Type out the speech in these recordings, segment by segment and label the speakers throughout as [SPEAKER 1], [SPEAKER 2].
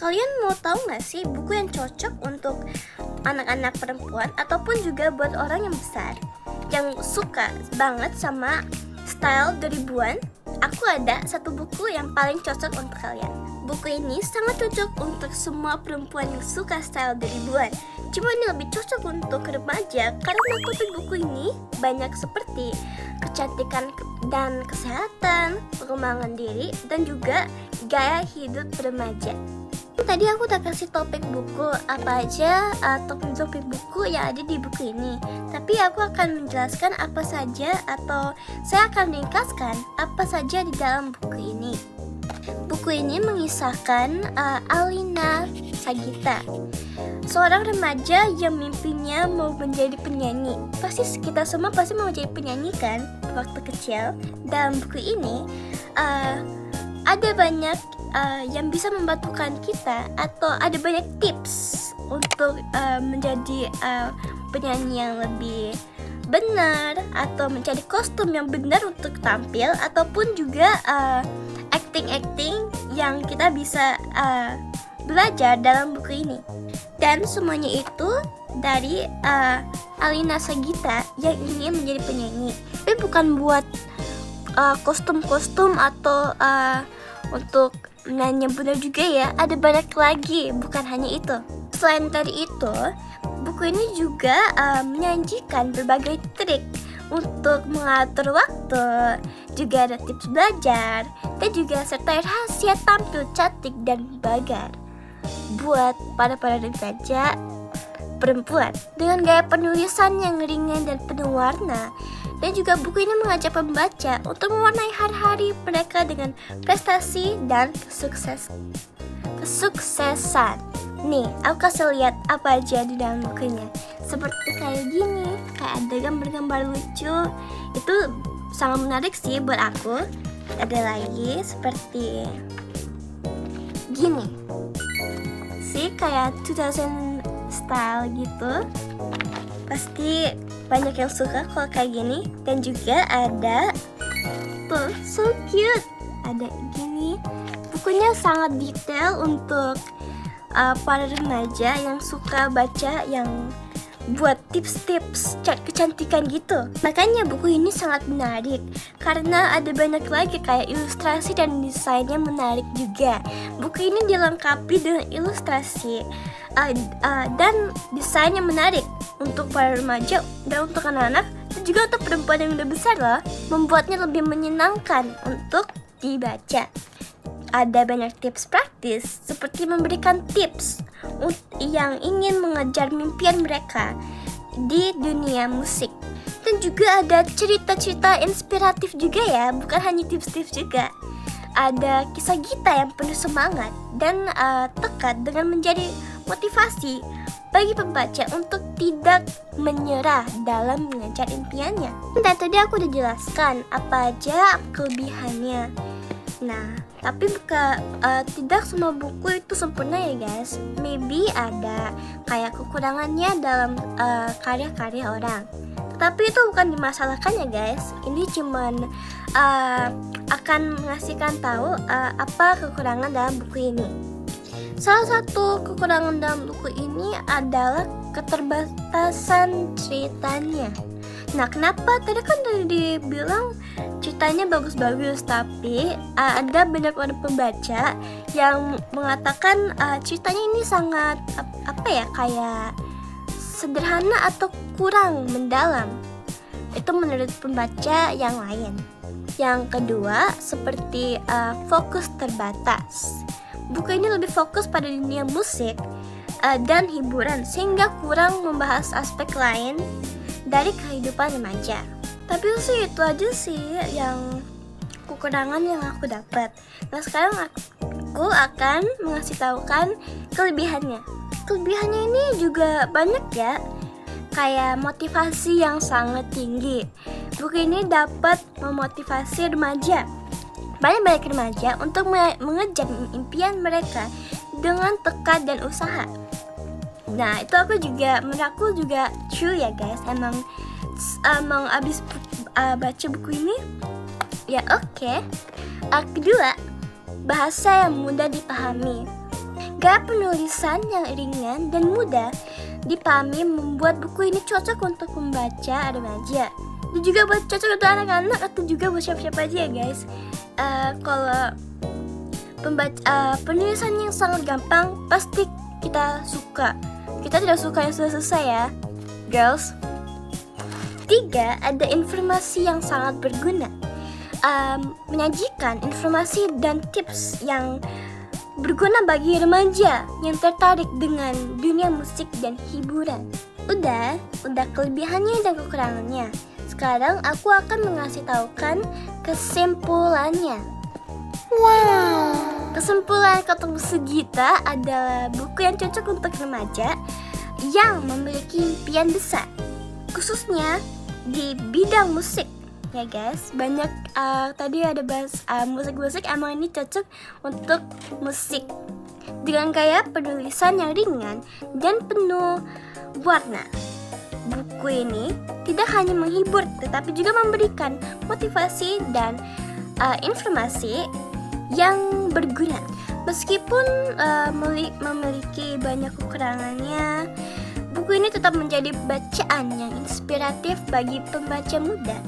[SPEAKER 1] kalian mau tahu nggak sih buku yang cocok untuk anak-anak perempuan ataupun juga buat orang yang besar yang suka banget sama style 2000-an? Aku ada satu buku yang paling cocok untuk kalian. Buku ini sangat cocok untuk semua perempuan yang suka style 2000-an. Cuma ini lebih cocok untuk remaja karena topik buku ini banyak seperti kecantikan dan kesehatan, pengembangan diri, dan juga gaya hidup remaja. Tadi aku udah kasih topik buku apa aja, topik-topik buku yang ada di buku ini. Tapi aku akan menjelaskan apa saja atau saya akan ringkaskan apa saja di dalam buku ini. Buku ini mengisahkan Alina Sagita, seorang remaja yang mimpinya mau menjadi penyanyi. Pasti kita semua pasti mau jadi penyanyi kan waktu kecil. Dalam buku ini ada banyak yang bisa membantukan kita atau ada banyak tips untuk menjadi penyanyi yang lebih benar atau mencari kostum yang benar untuk tampil ataupun juga acting yang kita bisa belajar dalam buku ini. Dan semuanya itu dari Alina Sagita yang ingin menjadi penyanyi. Tapi bukan buat kostum-kostum atau untuk nyanyi benar juga ya. Ada banyak lagi, bukan hanya itu. Selain dari itu, buku ini juga menyajikan berbagai trik untuk mengatur waktu, juga ada tips belajar, dan juga serta rahasia tampil cantik dan bagar buat para remaja perempuan dengan gaya penulisan yang ringan dan penuh warna. Dan juga buku ini mengajak pembaca untuk mewarnai hari-hari mereka dengan prestasi dan kesuksesan. Nih, aku kasih lihat apa aja di dalam bukunya. Seperti kayak gini, kayak ada gambar-gambar lucu. Itu sangat menarik sih buat aku. Ada lagi seperti gini. Sih kayak 2000 style gitu. Pasti banyak yang suka kalau kayak gini. Dan juga ada tuh, so cute. Ada gini. Bukunya sangat detail untuk para remaja yang suka baca, yang buat tips-tips kecantikan gitu. Makanya buku ini sangat menarik karena ada banyak lagi kayak ilustrasi dan desainnya menarik juga. Buku ini dilengkapi dengan ilustrasi dan desainnya menarik untuk para remaja dan untuk anak-anak, dan juga untuk perempuan yang udah besar loh. Membuatnya lebih menyenangkan untuk dibaca. Ada banyak tips praktis seperti memberikan tips yang ingin mengejar mimpian mereka di dunia musik. Dan juga ada cerita-cerita inspiratif juga ya, bukan hanya tips-tips juga. Ada kisah Gita yang penuh semangat dan tekad dengan menjadi motivasi bagi pembaca untuk tidak menyerah dalam mengejar impiannya. Dan tadi aku udah jelaskan apa aja kelebihannya. Nah, tapi tidak semua buku itu sempurna ya guys. Maybe ada kayak kekurangannya dalam karya-karya orang. Tetapi itu bukan dimasalahkan ya guys. Ini cuman akan mengasihkan tahu apa kekurangan dalam buku ini. Salah satu kekurangan dalam buku ini adalah keterbatasan ceritanya. Nah, kenapa? Tadi kan dibilang ceritanya bagus-bagus, tapi ada banyak orang pembaca yang mengatakan ceritanya ini sangat kayak sederhana atau kurang mendalam. Itu menurut pembaca yang lain. Yang kedua, seperti fokus terbatas. Buku ini lebih fokus pada dunia musik dan hiburan, sehingga kurang membahas aspek lain dari kehidupan remaja. Tapi sih itu aja sih yang kekurangan yang aku dapat. Nah, sekarang aku akan mengasih tahukan kelebihannya. Kelebihannya ini juga banyak ya, kayak motivasi yang sangat tinggi. Buku ini dapat memotivasi remaja, banyak remaja untuk mengejar impian mereka dengan tekad dan usaha. Nah, itu menurut aku juga true ya guys. Emang abis baca buku ini ya oke. Kedua, bahasa yang mudah dipahami. Gaya penulisan yang ringan dan mudah dipahami membuat buku ini cocok untuk membaca remaja. Dan juga buat cocok untuk anak-anak atau juga buat siapa-siapa aja ya guys. Kalau penulisan yang sangat gampang pasti kita suka. Kita tidak suka yang sudah selesai ya, girls. 3. Ada informasi yang sangat berguna. Menyajikan informasi dan tips yang berguna bagi remaja yang tertarik dengan dunia musik dan hiburan. Udah kelebihannya dan kekurangannya. Sekarang aku akan mengasih taukan kesimpulannya. Wow. Kesimpulan kata Musegita adalah buku yang cocok untuk remaja yang memiliki impian besar, khususnya di bidang musik. Ya guys, banyak tadi ada bahas musik-musik, emang ini cocok untuk musik dengan gaya penulisan yang ringan dan penuh warna. Buku ini tidak hanya menghibur tetapi juga memberikan motivasi dan informasi yang berguna. Meskipun memiliki banyak kekurangannya, buku ini tetap menjadi bacaan yang inspiratif bagi pembaca muda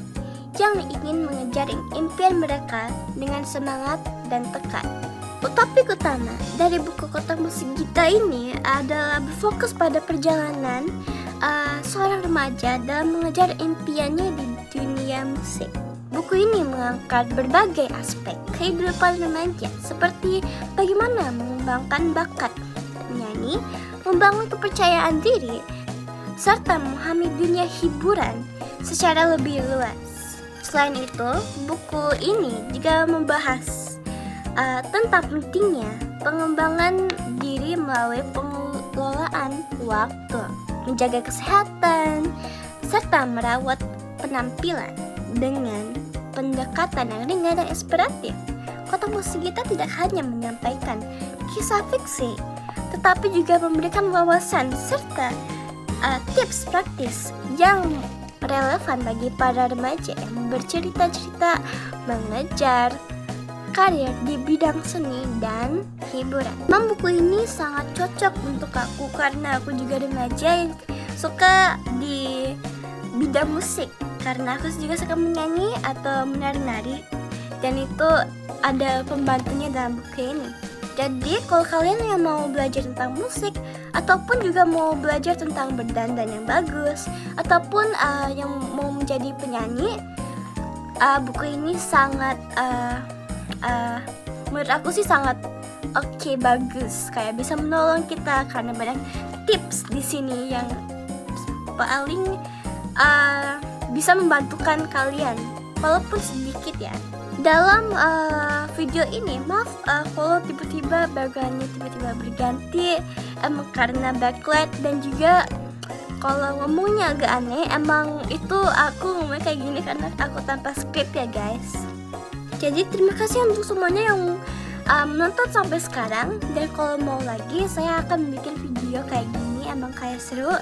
[SPEAKER 1] yang ingin mengejar impian mereka dengan semangat dan tekad. Topik utama dari buku Kotak Musegita ini adalah berfokus pada perjalanan seorang remaja dalam mengejar impiannya di dunia musik. Buku ini mengangkat berbagai aspek kehidupan remaja seperti bagaimana mengembangkan bakat menyanyi, membangun kepercayaan diri, serta memahami dunia hiburan secara lebih luas. Selain itu, buku ini juga membahas tentang pentingnya pengembangan diri melalui pengelolaan waktu, menjaga kesehatan, serta merawat penampilan dengan pendekatan yang ringan dan inspiratif. Kotak Musegita tidak hanya menyampaikan kisah fiksi, tetapi juga memberikan wawasan serta tips praktis yang relevan bagi para remaja yang bercerita-cerita mengejar karir di bidang seni dan hiburan. Memang buku ini sangat cocok untuk aku karena aku juga remaja yang suka di bidang musik, karena aku juga suka menyanyi atau menari-nari, dan itu ada pembantunya dalam buku ini. Jadi kalau kalian yang mau belajar tentang musik ataupun juga mau belajar tentang berdandan yang bagus ataupun yang mau menjadi penyanyi, buku ini sangat menurut aku sih sangat bagus, kayak bisa menolong kita karena banyak tips di sini yang paling bisa membantukan kalian walaupun sedikit ya. Dalam video ini, maaf kalau tiba-tiba backgroundnya tiba-tiba berganti karena backlight, dan juga kalau ngomongnya agak aneh. Emang itu aku ngomong kayak gini karena aku tanpa skrip ya guys. Jadi terima kasih untuk semuanya yang menonton sampai sekarang, dan kalau mau lagi saya akan bikin video kayak gini, emang kayak seru.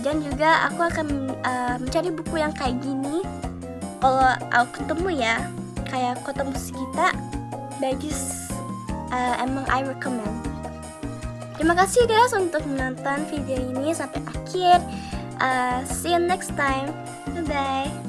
[SPEAKER 1] Dan juga aku akan mencari buku yang kayak gini kalau aku ketemu ya, kayak Kotak Musegita bagus, emang I recommend. Terima kasih guys untuk menonton video ini sampai akhir. See you next time. Bye bye.